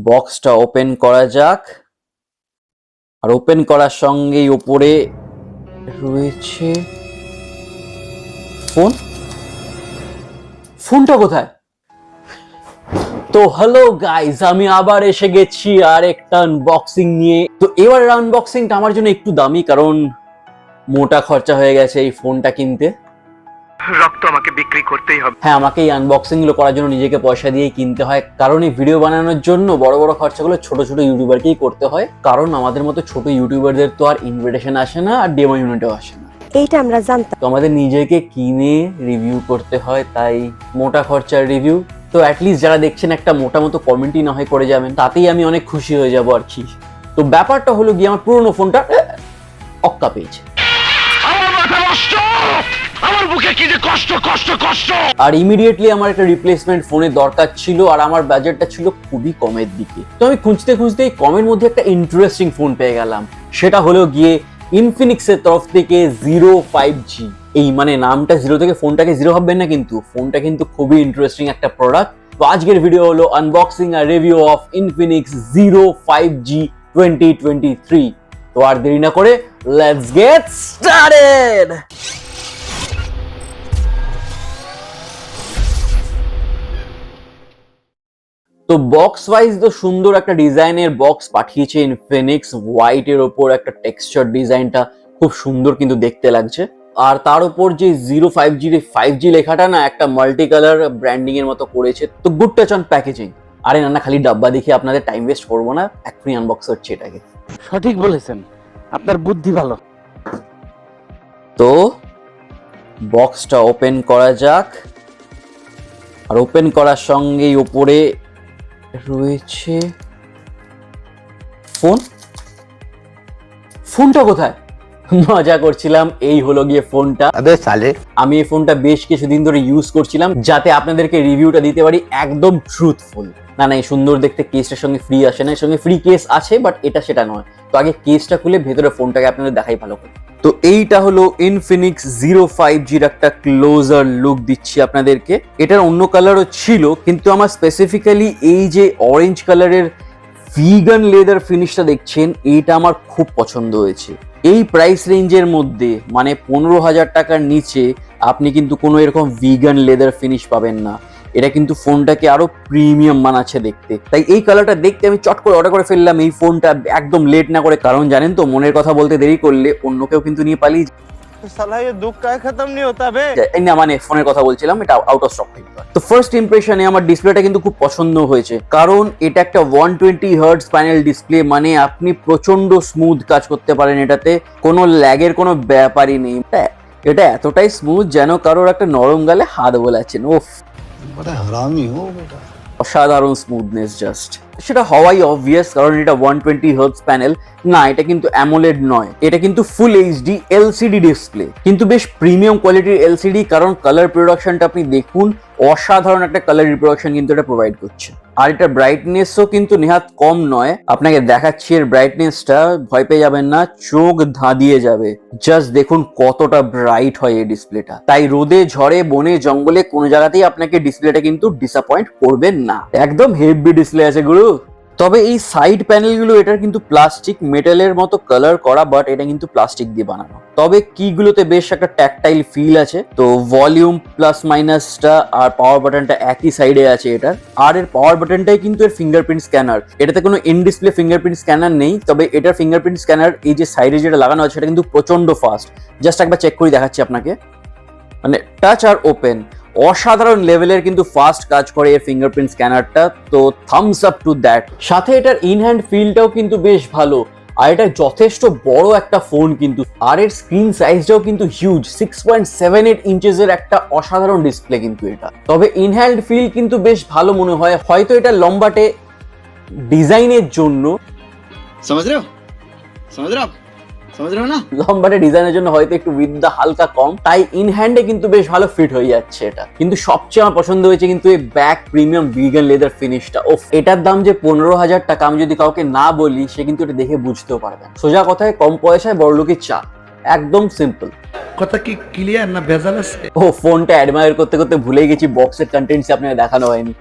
বক্সটা ওপেন করা যাক। আর ওপেন করার সঙ্গেই উপরে রয়েছে ফোনটা কোথায়? তো হ্যালো গাইজ, আমি আবার এসে গেছি আর একটা আনবক্সিং নিয়ে। তো এবার আনবক্সিংটা আমার জন্য একটু দামি, কারণ মোটা খরচা হয়ে গেছে এই ফোনটা কিনতে। রক্ত আমাকে বিক্রি করতেই হবে। হ্যাঁ, আমাকে এই আনবক্সিং গুলো করার জন্য নিজেকে পয়সা দিয়েই কিনতে হয়, কারণ এই ভিডিও বানানোর জন্য বড় বড় খরচাগুলো ছোট ছোট ইউটিউবারকেই করতে হয়। কারণ আমাদের মতো ছোট ইউটিউবারদের তো আর ইনভিটেশন আসে না, আর ডেমো ইউনিটও আসে না। এইটা আমরা জানতাম। তো আমাদের নিজেকে কিনে রিভিউ করতে হয়, তাই মোটা খরচার রিভিউ। তো অ্যাটলিস্ট যারা দেখছেন একটা মোটা মতো কমেন্টই না হয় করে যাবেন, তাতেই আমি অনেক খুশি হয়ে যাবো আর কি। তো ব্যাপারটা হলো গিয়ে আমার পুরোনো ফোনটা অক্কা পেয়েছে। আর ইমিডিয়েটলি আমার একটা রিপ্লেসমেন্ট ফোনের দরকার ছিল, আর আমার বাজেটটা ছিল খুবই কমের দিকে। তো আমি খুঁজতে খুঁজতে এই কমের মধ্যে একটা ইন্টারেস্টিং ফোন পেয়ে গেলাম। সেটা হলো গিয়ে ইনফিনিক্সের তরফ থেকে ZERO 5G। এই মানে নামটা জিরো থেকে ফোনটাকে জিরো ভাববেন না, কিন্তু ফোনটা কিন্তু খুবই ইন্টারেস্টিং একটা প্রোডাক্ট। তো আজকের ভিডিও হলো আনবক্সিং আর review of Infinix ZERO 5G 2023। তো আর দেরি না করে লেটস গেট স্টার্টেড। তো বক্স ওয়াইজ তো সুন্দর একটা ডিজাইনের বক্স পাঠিয়েছে ইনফিনিক্স। হোয়াইট এর ওপর একটা টেক্সচার ডিজাইনটা খুব সুন্দর কিন্তু দেখতে লাগছে। আর তার উপর যে ZERO 5G লেখাটা না একটা মাল্টি কালার ব্র্যান্ডিং এর মতো করেছে। তো গুড টাচ অন প্যাকেজিং। আরে না খালি ডাব্বা দেখে আপনাদের টাইম ওয়েস্ট করবো না, এখনই আনবক্স হচ্ছে এটাকে। সঠিক বলেছেন, আপনার বুদ্ধি ভালো। তো বক্সটা ওপেন করা যাক। আর ওপেন করার সঙ্গেই উপরে রয়েছে ফোনটা কোথায়? মজা করছিলাম, এই হলো গিয়ে ফোনটা। আবে সালে, আমি এই ফোনটা বেশ কিছুদিন ধরে ইউজ করছিলাম, যাতে আপনাদেরকে রিভিউটা দিতে পারি একদম ট্রুথফুল। না এই সুন্দর দেখতে কেসটার সঙ্গে ফ্রি আসে না, এর সঙ্গে ফ্রি কেস আছে, বাট এটা সেটা নয়। তো আগে কেসটা খুলে ভেতরে ফোনটাকে আপনাদের দেখাই ভালো করে। তো এইটা হলো ইনফিনিক্স ZERO 5Gর একটা ক্লোজার লুক দিচ্ছি আপনাদেরকে। এটার অন্য কালারও ছিল, কিন্তু আমার স্পেসিফিক্যালি এই যে অরেঞ্জ কালারের ভিগান লেদার ফিনিশটা দেখছেন, এইটা আমার খুব পছন্দ হয়েছে। এই প্রাইস রেঞ্জের মধ্যে মানে 15,000 টাকার নিচে আপনি কিন্তু কোনো এরকম ভিগান লেদার ফিনিশ পাবেন না। এটা কিন্তু ফোনটাকে আরো প্রিমিয়াম বানাচ্ছে দেখতে। তাই এই কালারটা দেখতে আমি চট করে অর্ডার করে ফেললাম এই ফোনটা, একদম লেট না করে। কারণ জানেন তো, মনের কথা বলতে দেরি করলে অন্য কেউ কিন্তু নিয়ে পালিয়ে সালা ये दुख का खत्म नहीं होता बे। না, মানে ফোনের কথা বলছিলাম, এটা আউট অফ স্টক হয়ে গেল। তো ফার্স্ট ইমপ্রেশনে আমার ডিসপ্লেটা কিন্তু খুব পছন্দ হয়েছে, কারণ এটা একটা 120 হার্টজ প্যানেল ডিসপ্লে। মানে আপনি প্রচন্ড স্মুথ কাজ করতে পারেন এটাতে, কোনো ল্যাগের কোনো ব্যাপারই নেই। এটা এতটাই স্মুথ যেন কারোর একটা নরম গালে হাত বোলাচ্ছেন। ওফ, बड़ा हरामी हो बेटा। অসাধারণ স্মুথনেস জাস্ট। সেটা হওয়াই অবভিয়াস, কারণ এটা 120 হার্টজ প্যানেল না, এটা কিন্তু অ্যামোলেড নয়, এটা কিন্তু ফুল এইচডি এলসিডি ডিসপ্লে, কিন্তু বেশ প্রিমিয়াম কোয়ালিটির এলসিডি। কারণ কালার প্রোডাকশনটা আপনি দেখুন, অসাধারণ একটা কালার রিপ্রোডাকশন কিন্তু এটা প্রোভাইড করছে। আর এটা ব্রাইটনেসও কিন্তু নেহাত কম নয়। আপনাকে দেখাচ্ছি এর ব্রাইটনেসটা, ভয় পেয়ে যাবেন না, চোখ ধাঁধিয়ে যাবে। জাস্ট দেখুন কতটা ব্রাইট হয় এই ডিসপ্লেটা। তাই রোদে ঝড়ে বনে জঙ্গলে কোনো জায়গাতেই আপনাকে ডিসপ্লেটা কিন্তু ডিসঅ্যাপয়েন্ট করবেন না। একদম হেভি ডিসপ্লে আছে গুরু। তবে এই সাইড প্যানেলগুলো এটার কিন্তু প্লাস্টিক মেটালের মতো কালার করা, বাট এটা কিন্তু প্লাস্টিক দিয়ে বানানো। তবে কিগুলোতে বেশ একটা ট্যাকটাইল ফিল আছে। তো ভলিউম প্লাস মাইনাসটা আর পাওয়ার বাটনটা একই সাইডে আছে এটার। আর এর পাওয়ার বাটনটাই কিন্তু এর ফিঙ্গারপ্রিন্ট স্ক্যানার। এটাতে কোনো ইন ডিসপ্লে ফিঙ্গারপ্রিন্ট স্ক্যানার নেই, তবে এটার ফিঙ্গারপ্রিন্ট স্ক্যানার এই যে সাইডে যেটা লাগানো আছে সেটা কিন্তু প্রচন্ড ফাস্ট। জাস্ট একবার চেক করে দেখাচ্ছি আপনাকে, মানে টাচ আর ওপেন অসাধারণ লেভেলের কিন্তু ফাস্ট কাজ করে এর ফিঙ্গারপ্রিন্ট স্ক্যানারটা। তো থামস আপ টু দ্যাট। সাথে এটার ইন হ্যান্ড ফিলটাও কিন্তু বেশ ভালো। আর এটা যথেষ্ট বড় একটা ফোন কিন্তু, আর এর স্ক্রিন সাইজটাও কিন্তু হিউজ, 6.78 ইঞ্চেসের একটা অসাধারণ ডিসপ্লে কিন্তু এটা। তবে ইন হ্যান্ড ফিল কিন্তু বেশ ভালো মনে হয়, হয়তো এটা লম্বাটে ডিজাইনের জন্য, समझ रहे हो ना? লম্বাটে ডিজাইনের জন্য হয়তো একটু উইথটা হালকা কম, তাই ইন হ্যান্ডে কিন্তু বেশ ভালো ফিট হয়ে যাচ্ছে এটা। কিন্তু সবচেয়ে আমার পছন্দ হয়েছে কিন্তু এই ব্যাক প্রিমিয়াম ভিগান লেদার ফিনিশটা। ওফ, এটার দাম যে 15,000 টাকা, আমি যদি কাউকে না বলি সে কিন্তু এটা দেখে বুঝতেও পারবে। সোজা কথায় কম পয়সায় বড়লোকের চা, একদম সিম্পল। কথা কি ক্লিয়ার না ভেজাল আছে? ও, ফোনটা অ্যাডমায়ার করতে করতে ভুলে গেছি বক্সের কন্টেন্টস আপনাকে দেখানো হয়নি।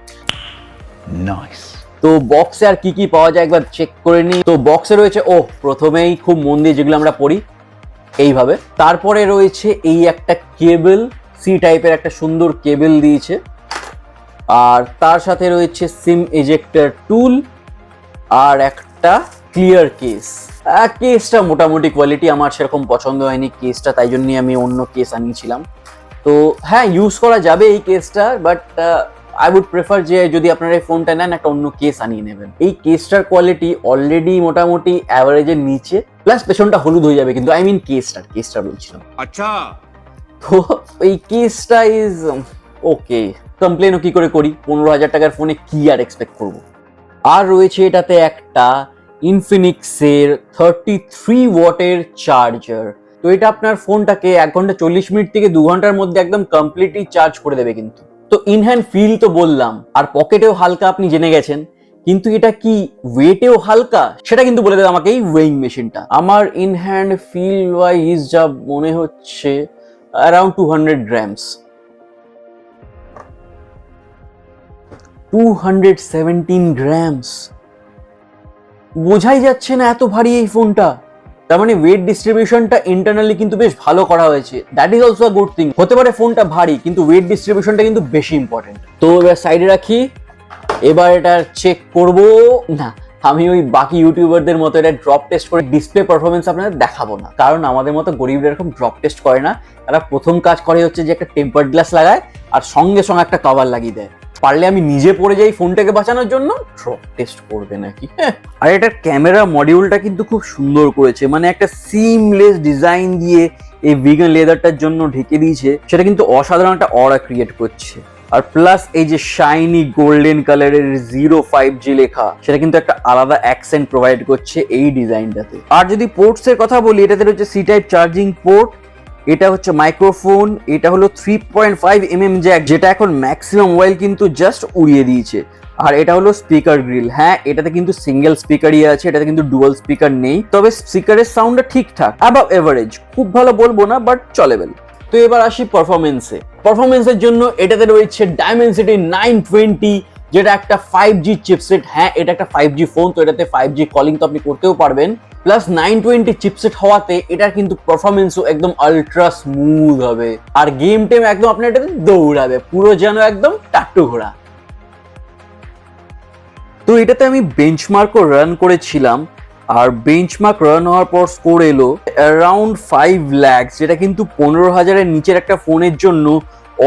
নাইস। তো বক্সে আর কি কি পাওয়া যায় একবার চেক করে নিই। তো বক্সে রয়েছে প্রথমেই খুব মন দিয়ে যেগুলো আমরা পড়ি এইভাবে, তারপরে রয়েছে এই একটা কেবল, সি টাইপের একটা সুন্দর কেবল দিয়েছে, আর তার সাথে রয়েছে সিম এজেক্টর টুল আর একটা ক্লিয়ার কেস। কেসটা মোটামুটি কোয়ালিটি আমার সেরকম পছন্দ হয়নি কেসটা, তাই জন্যই আমি অন্য কেস আনিয়েছিলাম। তো হ্যাঁ, ইউজ করা যাবে এই কেসটা, বাট আই উড প্রেফার যে যদি আপনারা এই ফোনটা নেন একটা অন্য কেস আনিয়ে নেবেন। এই কেসটার কোয়ালিটি অলরেডি মোটামুটি অ্যাভারেজের নিচে, প্লাস পেছনটা হলুদ হয়ে যাবে, কিন্তু আই মিন কেসটা বলছিলাম। আচ্ছা, তো এই কেসটা ইজ ওকে, কমপ্লেনও কি করে করি, 15,000 টাকার ফোনে কি আর এক্সপেক্ট করবো। আর রয়েছে এটাতে একটা ইনফিনিক্সের 33 ওয়াটের চার্জার। তো এটা আপনার ফোনটাকে 1 ঘন্টা 40 মিনিট থেকে 2 ঘন্টার মধ্যে একদম কমপ্লিটলি চার্জ করে দেবে। কিন্তু তো ইন হ্যান্ড ফিল তো বললাম, আর পকেটেও হালকা আপনি জেনে গেছেন, কিন্তু এটা কি ওয়েটেও হালকা সেটা কিন্তু বলে দেবে আমাকে এই ওয়েইং মেশিনটা। আমার ইন হ্যান্ড ফিল ওয়াইজ যা মনে হচ্ছে অ্যারাউন্ড 200 গ্রামস, 217 গ্রামস। বোঝাই যাচ্ছে না এত ভারী এই ফোনটা। তার মানে ওয়েট ডিস্ট্রিবিউশনটা ইন্টারনালি কিন্তু বেশ ভালো করা হয়েছে, that is also a good thing. হতে পারে ফোনটা ভারী, কিন্তু ওয়েট ডিস্ট্রিবিউশনটা কিন্তু বেশি ইম্পর্টেন্ট। তো এবার সাইডে রাখি, এবার এটা চেক করব না। আমি ওই বাকি ইউটিউবারদের মতো এটা ড্রপ টেস্ট করে ডিসপ্লে পারফরমেন্স আপনাদের দেখাবো না, কারণ আমাদের মতো গরিবরা এরকম ড্রপ টেস্ট করে না। তারা প্রথম কাজ করে হচ্ছে যে একটা টেম্পার্ড গ্লাস লাগায় আর সঙ্গে সঙ্গে একটা কভার লাগিয়ে দেয়। পারলে আমি নিজে পড়ে যাই ফোনটাকে বাঁচানোর জন্য, ড্রপ টেস্ট করবে নাকি। আর এটার ক্যামেরা মডিউলটা কিন্তু খুব সুন্দর করেছে, মানে একটা সিমলেস ডিজাইন দিয়ে এই ভিগান লেদারটার জন্য ঢেকে দিয়েছে, সেটা কিন্তু অসাধারণ একটা অরা ক্রিয়েট করছে। আর প্লাস এই যে শাইনি গোল্ডেন কালারের 05G লেখা, সেটা কিন্তু একটা আলাদা অ্যাকসেন্ট প্রোভাইড করছে এই ডিজাইনটাতে। আর যদি পোর্টস এর কথা বলি, এটাতে রয়েছে সি টাইপ চার্জিং পোর্ট, এটা হচ্ছে মাইক্রোফোন, এটা হলো 3.5mm জ্যাক, যেটা এখন ম্যাক্সিমাম মোবাইল কিন্তু জাস্ট উড়িয়ে দিয়েছে। আর এটা হলো স্পিকার গ্রিল। হ্যাঁ, এটাতে কিন্তু সিঙ্গেল স্পিকারই আছে, এটাতে কিন্তু ডুয়াল স্পিকার নেই, তবে স্পিকারের সাউন্ডটা ঠিকঠাক, অ্যাবাভ এভারেজ, খুব ভালো বলবো না বাট চলেবেল। তো এবার আসি পারফরমেন্সের জন্য এটাতে রয়েছে ডাইমেনসিটি 920, যেটা একটা 5G চিপসেট। হ্যাঁ, এটা একটা 5G ফোন, তো এটাতে 5G কলিং তো আপনি করতেও পারবেন, প্লাস 920 চিপসেট হওয়াতে এটার কিন্তু পারফরমেন্সও একদম আলট্রা স্মুথ হবে। আর গেম টেম একদম আপনার এটাতে দৌড়াবে, পুরো যেন একদম টাট্টু ঘোড়া। তো এটাতে আমি বেঞ্চমার্কও রান করেছিলাম, আর বেঞ্চমার্ক রান হওয়ার পর স্কোর এলো অ্যারাউন্ড 5 লাখ, যেটা কিন্তু 15,000-এর নিচের একটা ফোনের জন্য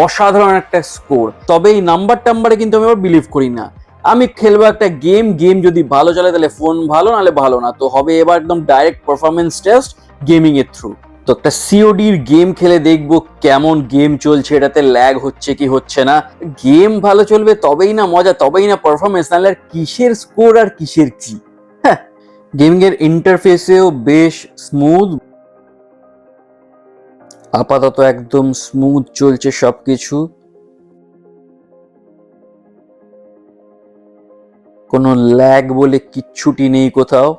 অসাধারণ একটা স্কোর। তবে এই নাম্বারে কিন্তু আমি আবার বিলিভ করি না। আমি খেলবো একটা গেম যদি ভালো চলে তাহলে ফোন ভালো, নাহলে ভালো না। তো হবে এবার একদম ডাইরেক্ট পারফরমেন্স টেস্ট গেমিং এর থ্রু। তো একটা সিওডির গেম খেলে দেখবো কেমন গেম চলছে, এটাতে ল্যাগ হচ্ছে কি হচ্ছে না। গেম ভালো চলবে তবেই না মজা, তবেই না পারফরমেন্স, নাহলে আর কিসের স্কোর আর কিসের কি। হ্যাঁ, গেমিং এর ইন্টারফেসেও বেশ স্মুথ, আপাতত একদম স্মুথ চলছে সবকিছু, কোনো ল্যাগ বলে কিচ্ছুটি নেই কোথাও।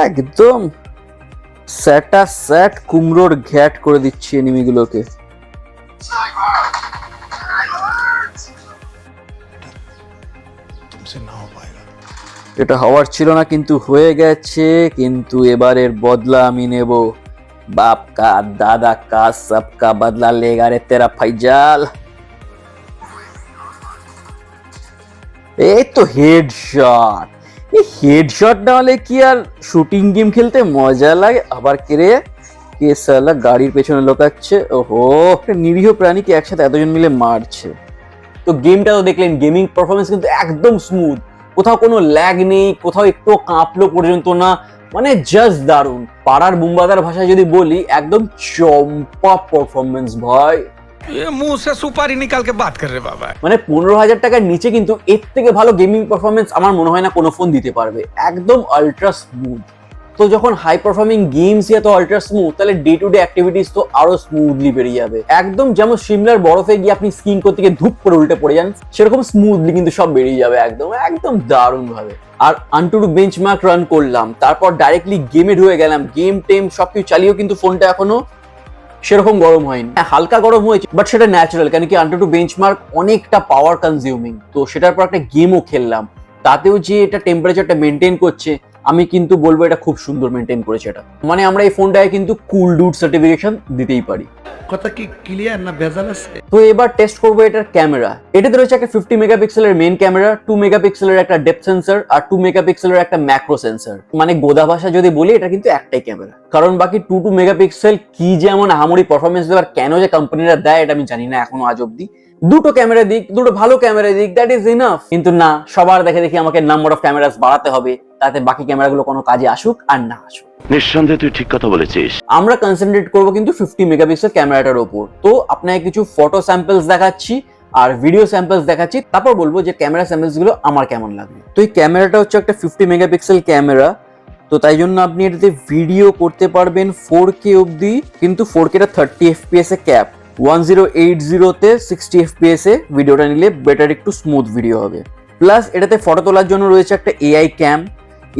একদম স্যাট কুমড়োর ঘ্যাট করে দিচ্ছি এনিমিগুলোকে। এটা হওয়ার ছিল না, কিন্তু হয়ে গেছে। কিন্তু এবারের বদলা আমি নেব। বাপ কা দাদা কা সবকা বদলা লেগা রে তেরা ফাইজাল। এই তো হেডশট, এই হেডশট না হলে কি আর শুটিং গেম খেলতে মজা লাগে? আবার কে সালা গাড়ির পেছনে লোকাচ্ছে। ওহো, নিরীহ প্রাণীকে একসাথে এতজন মিলে মারছে। তো গেমটা তো দেখলেন, গেমিং পারফরমেন্স কিন্তু একদম স্মুথ, কোথাও কোনো ল্যাগ নেই, কোথাও একটু কাঁপলো পর্যন্ত না, মানে জাস্ট দারুণ। পাড়ার বুম্বাদার ভাষায় যদি বলি, একদম চম্পা পারফরমেন্স ভাই। ये मुंह से सुपारी निकाल के बात कर रहे बाबा। মানে 15,000 টাকার নিচে কিন্তু এর থেকে ভালো গেমিং পারফরমেন্স আমার মনে হয় না কোনো ফোন দিতে পারবে, একদম আলট্রা স্মুথ। তো যখন হাই পারফর্মিং গেমস এত আলট্রা স্মুথ, তাহলে ডে টু ডে অ্যাক্টিভিটিস তো আরো স্মুথলি বেরিয়ে যাবে। একদম যেমন সিমলার বরফে গিয়ে আপনি স্কিন করতে গিয়ে ধূপ করে উল্টে পড়ে যান, সেরকম স্মুথলি কিন্তু সব বেরিয়ে যাবে একদম একদম দারুণ ভাবে। আর আনটুডু বেঞ্চমার্ক রান করলাম, তারপর ডাইরেক্টলি গেমে ঢুকে গেলাম, গেম টেম সবকিছু চালিয়েও কিন্তু ফোনটা এখনো সেরকম গরম হয়নি। হালকা গরম হয়েছে, বাট সেটা ন্যাচারাল, কেন কি আনটুডু বেঞ্চমার্ক অনেকটা পাওয়ার কনজিউমিং। তো সেটার পর একটা গেমও খেললাম, তাতেও যে এটা টেম্পারেচারটা মেনটেন করছে, আমি কিন্তু বলবো এটা খুব সুন্দর মেনটেন করেছে। এটা মানে আমরা এই ফোনটায় কিন্তু কুল ডুড সার্টিফিকেশন দিতেই পারি। কথা কি ক্লিয়ার না ভেজাল আছে? তো এবার টেস্ট করবো এটার ক্যামেরা। এটাতে রয়েছে একটা 50 মেগাপিক্সেলের মেইন ক্যামেরা, 2 মেগাপিক্সেলের একটা ডেপথ সেন্সর, আর 2 মেগাপিক্সেলের একটা ম্যাক্রো সেন্সর। মানে গোদা ভাষা যদি বলি, এটা কিন্তু একটাই ক্যামেরা, কারণ বাকি 2 মেগাপিক্সেল কি যেমন আহামরি পারফরমেন্স দেওয়ার, কেন যে কোম্পানিরা দেয় এটা আমি জানি না এখনো আজ অব্দি। দুটো ক্যামেরা দিক, দুটো ভালো ক্যামেরা দিক, দ্যাট ইজ ইনাফ। কিন্তু না, সবার দেখে দেখি আমাকে নাম্বার অফ ক্যামেরাস বাড়াতে হবে, তাতে বাকি ক্যামেরাগুলো কোনো কাজে আসুক আর না আসুক। নিঃসন্দেহে তুই ঠিক কথা বলেছিস। আমরা কনসেন্ট্রেট করবো কিন্তু 50 মেগাপিক্সেল ক্যামেরাটার উপর। তো আপনাকে কিছু ফটো স্যাম্পলস দেখাচ্ছি আর ভিডিও স্যাম্পলস দেখাচ্ছি, তারপর বলবো যে ক্যামেরা স্যাম্পলস গুলো আমার কেমন লাগবে। তো এই ক্যামেরাটা হচ্ছে একটা 50 মেগাপিক্সেল ক্যামেরা, তো তাই জন্য আপনি এটাতে ভিডিও করতে পারবেন 4K অবধি, কিন্তু 4Kটা 30 FPS এ ক্যাপ। 1080-তে 60 FPS এ ভিডিওটা নিলে বেটার, একটু স্মুথ ভিডিও হবে। প্লাস এটাতে ফটো তোলার জন্য রয়েছে একটা এআই ক্যাম।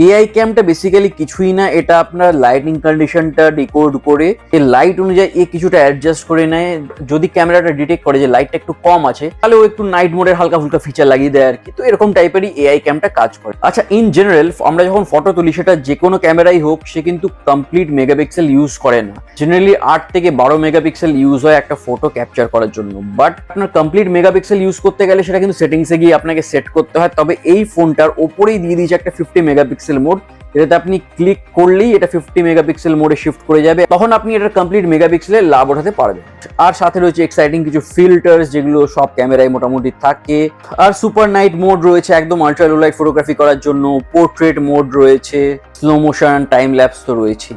এআই ক্যামটা বেসিক্যালি কিছুই না, এটা আপনার লাইটিং কন্ডিশনটা ডিকোড করে এই লাইট অনুযায়ী কিছুটা অ্যাডজাস্ট করে নেয়। যদি ক্যামেরাটা ডিটেক্ট করে যে লাইটটা একটু কম আছে, তাহলে ও একটু নাইট মোডের হালকা ফুলকা ফিচার লাগিয়ে দেয় আর কি। তো এরকম টাইপেরই এআই ক্যামটা কাজ করে। আচ্ছা, ইন জেনারেল আমরা যখন ফটো তুলি, সেটা যে কোনো ক্যামেরাই হোক, সে কিন্তু কমপ্লিট মেগাপিক্সেল ইউজ করে না। জেনারেলি 8 থেকে 12 মেগাপিক্সেল ইউজ হয় একটা ফটো ক্যাপচার করার জন্য। বাট আপনার কমপ্লিট মেগাপিক্সেল ইউজ করতে গেলে সেটা কিন্তু সেটিংসে গিয়ে আপনাকে সেট করতে হয়। তবে এই ফোনটার ওপরেই দিয়ে দিয়েছে একটা 50 মেগাপিক্সেল মোড। এটাতে আপনি ক্লিক করলেই এটা 50 মেগাপিক্সেল মোডে শিফট করে যাবে, তখন আপনি এটার কমপ্লিট মেগাপিক্সেলের লাভ ওঠাতে পারবেন। আর সাথে রয়েছে এক্সাইটিং কিছু ফিল্টার্স, যেগুলো সব ক্যামেরায় মোটামুটি থাকে। আর সুপার নাইট মোড রয়েছে একদম আল্ট্রা লো লাইট ফটোগ্রাফি করার জন্য, পোর্ট্রেট মোড রয়েছে, স্লো মোশন, টাইম ল্যাপস তো রয়েছে।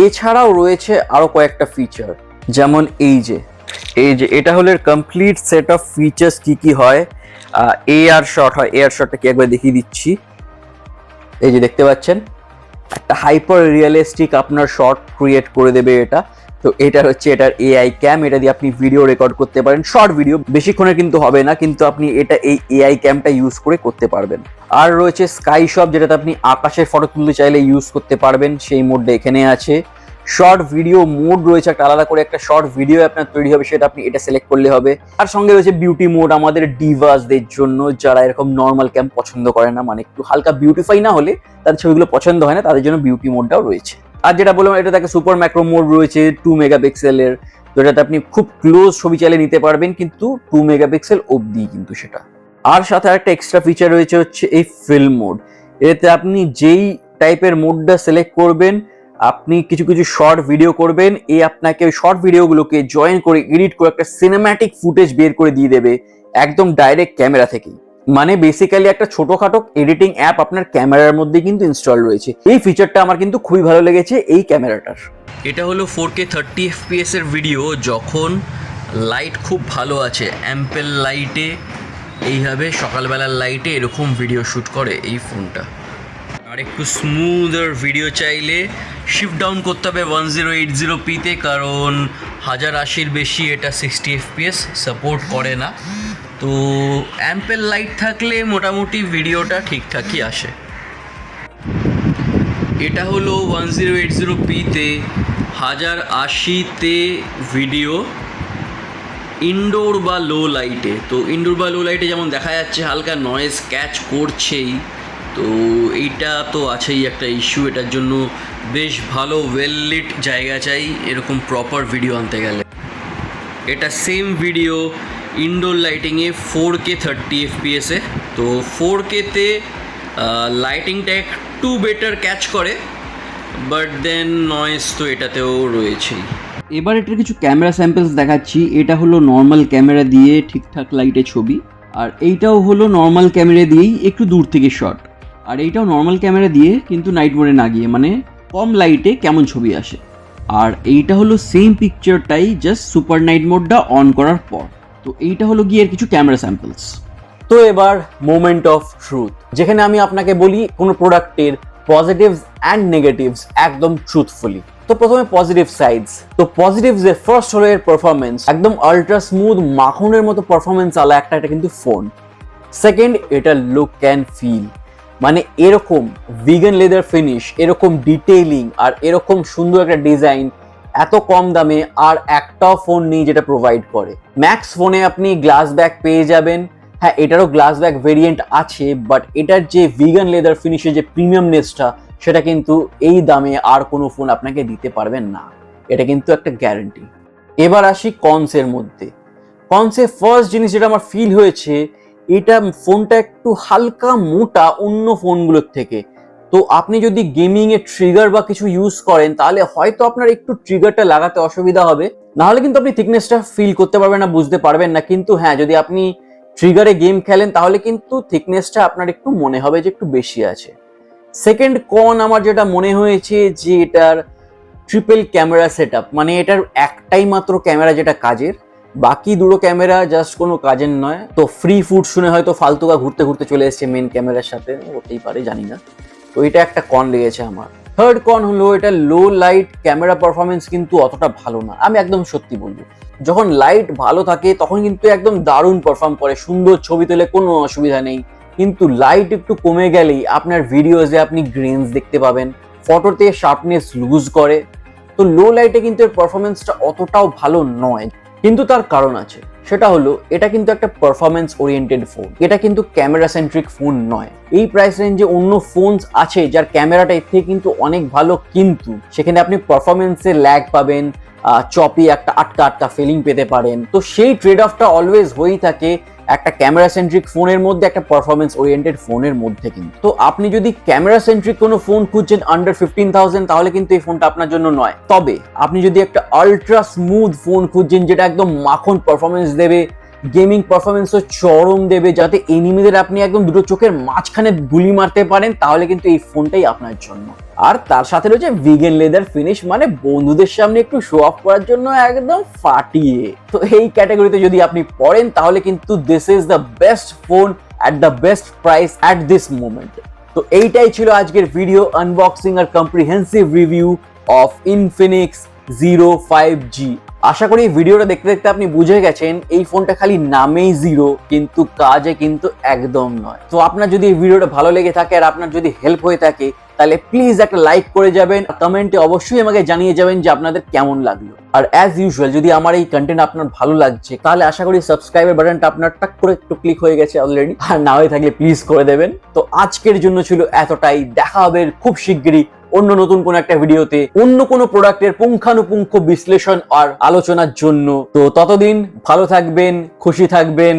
এছাড়াও রয়েছে আরো কয়েকটা ফিচার, যেমন এই যে এটা হলো কমপ্লিট সেট অফ ফিচার্স। কি কি হয়, এআর শট হয়, এআর শটটা কি একবার দেখিয়ে দিচ্ছি। এই যে দেখতে পাচ্ছেন, একটা হাইপার রিয়েলিস্টিক আপনার শট ক্রিয়েট করে দেবে এটা। তো এটা হচ্ছে এটার এআই ক্যাম, এটা দিয়ে আপনি ভিডিও রেকর্ড করতে পারেন, শর্ট ভিডিও, বেশিক্ষণের কিন্তু হবে না, কিন্তু আপনি এটা এই এআই ক্যামটা ইউজ করে করতে পারবেন। আর রয়েছে স্কাই শট, যেটাতে আপনি আকাশের ফটো তুলতে চাইলে ইউজ করতে পারবেন, সেই মোডটা এখানে আছে। শর্ট ভিডিও মোড রয়েছে একটা আলাদা করে, একটা শর্ট ভিডিও আপনার তৈরি হবে, সেটা আপনি এটা সিলেক্ট করলে হবে। আর সঙ্গে রয়েছে বিউটি মোড, আমাদের ডিভাসদের জন্য, যারা এরকম নর্মাল ক্যাম পছন্দ করে না, মানে একটু হালকা বিউটিফাই না হলে তাদের ছবিগুলো পছন্দ হয় না, তাদের জন্য বিউটি মোডটাও রয়েছে। আর যেটা বললাম, এটা থাকে সুপার ম্যাক্রো মোড রয়েছে 2 মেগাপিক্সেলের, তো এটাতে আপনি খুব ক্লোজ ছবি চাইলে নিতে পারবেন, কিন্তু 2 মেগাপিক্সেল অবধি কিন্তু সেটা। আর সাথে একটা এক্সট্রা ফিচার রয়েছে হচ্ছে এই ফিল্ম মোড। এতে আপনি যেই টাইপের মোডটা সিলেক্ট করবেন, আপনি কিছু কিছু শর্ট ভিডিও করবেন, আপনাকে ওই শর্ট ভিডিওগুলোকে জয়েন করে এডিট করে একটা সিনেম্যাটিক ফুটেজ বের করে দিয়ে দেবে একদম ডাইরেক্ট ক্যামেরা থেকেই। মানে বেসিক্যালি একটা ছোটখাটো এডিটিং অ্যাপ আপনার ক্যামেরার মধ্যে কিন্তু ইনস্টল রয়েছে। এই ফিচারটা আমার কিন্তু খুবই ভালো লেগেছে এই ক্যামেরাটার। এটা হলো 4K 30 FPS এর ভিডিও, যখন লাইট খুব ভালো আছে, অ্যাম্পেল লাইটে, এইভাবে সকালবেলার লাইটে এরকম ভিডিও শ্যুট করে এই ফোনটা। আর একটু স্মুদার ভিডিও চাইলে শিফট ডাউন করতে হবে 1080p-তে, কারণ 1080-র বেশি এটা 60 FPS সাপোর্ট করে না। তো অ্যাম্পেল লাইট থাকলে মোটামুটি ভিডিওটা ঠিকঠাকই আসে। এটা হলো 1080p-তে 1080-তে ভিডিও ইনডোর বা লো লাইটে। তো ইনডোর বা লো লাইটে যেমন দেখা যাচ্ছে হালকা নয়েজ ক্যাচ করছেই, তো এইটা তো আছেই একটা ইস্যু। এটার জন্য বেশ ভালো ওয়েল লিট জায়গা চাই এরকম প্রপার ভিডিও আনতে গেলে। এটা সেম ভিডিও ইনডোর লাইটিংয়ে 4K 30 FPS-এ। তো 4K-তে লাইটিংটা একটু বেটার ক্যাচ করে, বাট দেন নয়েজ তো এটাতেও রয়েছেই। এবার এটার কিছু ক্যামেরা স্যাম্পলস দেখাচ্ছি। এটা হলো নর্মাল ক্যামেরা দিয়ে ঠিকঠাক লাইটে ছবি, আর এইটাও হলো নর্মাল ক্যামেরা দিয়েই একটু দূর থেকে শট, আর এইটাও নর্মাল ক্যামেরা দিয়ে কিন্তু নাইট মোডে না গিয়ে, মানে কম লাইটে কেমন ছবি আসে। আর এইটা হলো সেম পিকচারটাই জাস্ট সুপার নাইট মোডটা অন করার পর। তো এইটা হলো গিয়ে এর কিছু ক্যামেরা স্যাম্পলস। তো এবার মোমেন্ট অফ ট্রুথ, যেখানে আমি আপনাকে বলি কোনো প্রোডাক্টের পজিটিভস অ্যান্ড নেগেটিভস একদম ট্রুথফুলি। তো প্রথমে পজিটিভ সাইডস। তো পজিটিভস এর ফার্স্ট হলো এর পারফরমেন্স, একদম আল্ট্রা স্মুথ মাখনের মতো পারফরমেন্স আলা এটা কিন্তু ফোন। সেকেন্ড, এটা লুক অ্যান্ড ফিল, মানে এরকম ভিগান লেদার ফিনিশ, এরকম ডিটেইলিং আর এরকম সুন্দর একটা ডিজাইন এত কম দামে আর একটাও ফোন নেই যেটা প্রোভাইড করে। ম্যাক্স ফোনে আপনি গ্লাস ব্যাক পেয়ে যাবেন, হ্যাঁ এটারও গ্লাস ব্যাক ভেরিয়েন্ট আছে, বাট এটার যে ভিগান লেদার ফিনিশের যে প্রিমিয়ামনেসটা সেটা কিন্তু এই দামে আর কোনো ফোন আপনাকে দিতে পারবেন না, এটা কিন্তু একটা গ্যারান্টি। এবার আসি কনসের মধ্যে। কনসে ফার্স্ট জিনিস যেটা আমার ফিল হয়েছে, এটা ফোনটা একটু হালকা মোটা অন্য ফোনগুলোর থেকে। তো আপনি যদি গেমিং এর ট্রিগার বা কিছু ইউজ করেন তাহলে হয়তো আপনার একটু ট্রিগারটা লাগাতে অসুবিধা হবে, না হলে কিন্তু আপনি থিকনেসটা ফিল করতে পারবেন না, বুঝতে পারবেন না। কিন্তু হ্যাঁ, যদি আপনি ট্রিগারে গেম খেলেন তাহলে কিন্তু থিকনেসটা আপনার একটু মনে হবে যে একটু বেশি আছে। সেকেন্ড কন আমার যেটা মনে হয়েছে যে এটার ট্রিপল ক্যামেরা সেটআপ, মানে এটার একটাই মাত্র ক্যামেরা যেটা কাজের, বাকি দুটো ক্যামেরা জাস্ট কোনো কাজের নয়। তো ফ্রি ফুড শুনে হয়তো ফালতুকা ঘুরতে ঘুরতে চলে এসেছে মেন ক্যামেরার সাথে, হতেই পারে, জানি না। তো এটা একটা কন লেগেছে আমার। থার্ড কন হলো এটা লো লাইট ক্যামেরা পারফরমেন্স কিন্তু অতটা ভালো না, আমি একদম সত্যি বলবো। যখন লাইট ভালো থাকে তখন কিন্তু একদম দারুণ পারফর্ম করে, সুন্দর ছবি তোলে, কোনো অসুবিধা নেই। কিন্তু লাইট একটু কমে গেলেই আপনার ভিডিওসে আপনি গ্রেনস দেখতে পাবেন, ফটোতে শার্পনেস লুজ করে। তো লো লাইটে কিন্তু এর পারফরমেন্সটা অতটাও ভালো নয়, কিন্তু তার কারণ আছে। সেটা হলো এটা কিন্তু একটা পারফরমেন্স ওরিয়েন্টেড ফোন, এটা কিন্তু ক্যামেরা সেন্ট্রিক ফোন নয়। এই প্রাইস রেঞ্জে অন্য ফোনস আছে যার ক্যামেরাটা এর থেকে কিন্তু অনেক ভালো, কিন্তু সেখানে আপনি পারফরমেন্সে ল্যাগ পাবেন, চপি একটা আটকা আটকা ফিলিং পেতে পারেন। তো সেই ট্রেড অফটা অলওয়েজ হয়েই থাকে একটা ক্যামেরা সেন্ট্রিক ফোনের মধ্যে, একটা পারফরমেন্স ওরিয়েন্টেড ফোনের মধ্যে। কিন্তু তো আপনি যদি ক্যামেরা সেন্ট্রিক কোনো ফোন খুঁজছেন আন্ডার 15,000 তাহলে কিন্তু এই ফোনটা আপনার জন্য নয়। তবে আপনি যদি একটা আল্ট্রা স্মুথ ফোন খুঁজছেন যেটা একদম মাখন পারফরমেন্স দেবে, গেমিং পারফরমেন্সও চরম দেবে, যাতে এনিমিদের আপনি একদম দুটো চোখের মাঝখানে গুলি মারতে পারেন, তাহলে কিন্তু এই ফোনটাই আপনার জন্য। আর তার সাথে রয়েছে ভিগান লেদার ফিনিশ, মানে বন্ধুদের সামনে একটু শো অফ করার জন্য একদম ফাটিয়ে। তো এই ক্যাটাগরিতে যদি আপনি পড়েন তাহলে কিন্তু this is the best phone at the best price at this moment. তো এইটাই ছিল আজকের ভিডিও আনবক্সিং আর comprehensive review of Infinix ZERO 5G। আশা করি ভিডিওটা দেখতে দেখতে আপনি বুঝে গেছেন এই ফোনটা খালি নামেই জিরো, কিন্তু কাজে কিন্তু একদম নয়। তো আপনার যদি এই ভিডিওটা ভালো লেগে থাকে আর আপনার যদি হেল্প হয়ে থাকে তাহলে প্লিজ একটা লাইক করে যাবেন, কমেন্টে অবশ্যই আমাকে জানিয়ে যাবেন যে আপনাদের কেমন লাগলো। আর অ্যাজ ইউজুয়াল যদি আমার এই কন্টেন্ট আপনার ভালো লাগছে তাহলে আশা করি সাবস্ক্রাইবের বাটনটা আপনার টাক করে একটু ক্লিক হয়ে গেছে অলরেডি, আর না হয়ে থাকলে প্লিজ করে দেবেন। তো আজকের জন্য ছিল এতটাই, দেখা হবে খুব শিগগিরই অন্য নতুন কোন একটা ভিডিওতে অন্য কোনো প্রোডাক্টের পুঙ্খানুপুঙ্খ বিশ্লেষণ আর আলোচনার জন্য। তো ততদিন ভালো থাকবেন, খুশি থাকবেন।